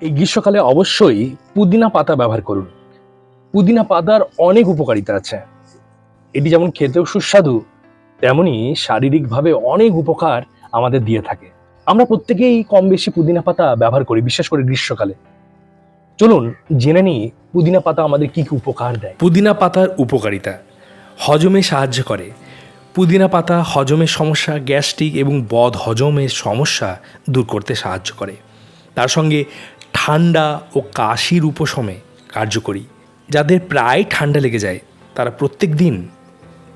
এই গ্রীষ্মকালে অবশ্যই পুদিনা পাতা ব্যবহার করুন। পুদিনা পাতার অনেক উপকারিতা আছে। এটি যেমন খেতেও সুস্বাদু, তেমনি শারীরিকভাবে অনেক উপকার আমাদের দিয়ে থাকে। আমরা প্রত্যেকেই কম বেশি পুদিনা পাতা ব্যবহার করি, বিশেষ করে গ্রীষ্মকালে। চলুন জেনে নিই পুদিনা পাতা আমাদের কি কি উপকার দেয়। পুদিনা পাতার উপকারিতা: হজমে সাহায্য করে। পুদিনা পাতা হজমের সমস্যা, গ্যাস্ট্রিক এবং বদ হজমের সমস্যা দূর করতে সাহায্য করে। তার সঙ্গে ঠান্ডা ও কাশির উপশমে কার্যকরী। যাদের প্রায় ঠান্ডা লেগে যায় তারা প্রত্যেক দিন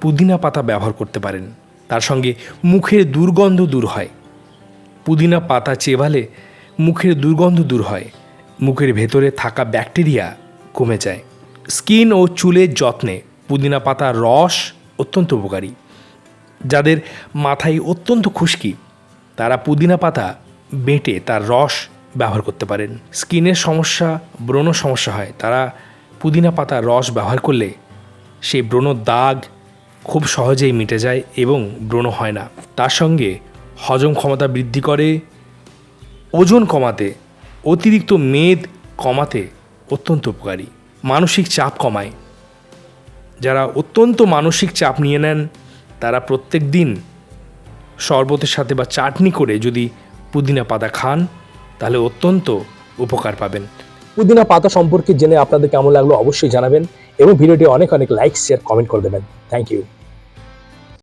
পুদিনা পাতা ব্যবহার করতে পারেন। তার সঙ্গে মুখের দুর্গন্ধ দূর হয়। পুদিনা পাতা চেবালে মুখের দুর্গন্ধ দূর হয়। মুখের ভেতরে থাকা ব্যাকটেরিয়া কমে যায়। স্কিন ও চুলের যত্নে পুদিনা পাতার রস অত্যন্ত উপকারী। যাদের মাথায় অত্যন্ত খুশকি তারা পুদিনা পাতা বেটে তার রস ব্যবহার করতে পারেন। স্কিনের সমস্যা, ব্রণ সমস্যা হয়, তারা পুদিনা পাতার রস ব্যবহার করলে সেই ব্রণর দাগ খুব সহজেই মিটে যায় এবং ব্রণ হয় না। তার সঙ্গে হজম ক্ষমতা বৃদ্ধি করে, ওজন কমাতে, অতিরিক্ত মেদ কমাতে অত্যন্ত উপকারী। মানসিক চাপ কমায়। যারা অত্যন্ত মানসিক চাপ নিয়ে নেন তারা প্রত্যেক দিন শরবতের সাথে বা চাটনি করে যদি পুদিনা পাতা খান তাহলে অত্যন্ত উপকার পাবেন। পুদিনা পাতা সম্পর্কে জেনে আপনাদের কেমন লাগলো অবশ্যই জানাবেন এবং ভিডিওটি অনেক অনেক লাইক, শেয়ার, কমেন্ট করে দেবেন। Thank you.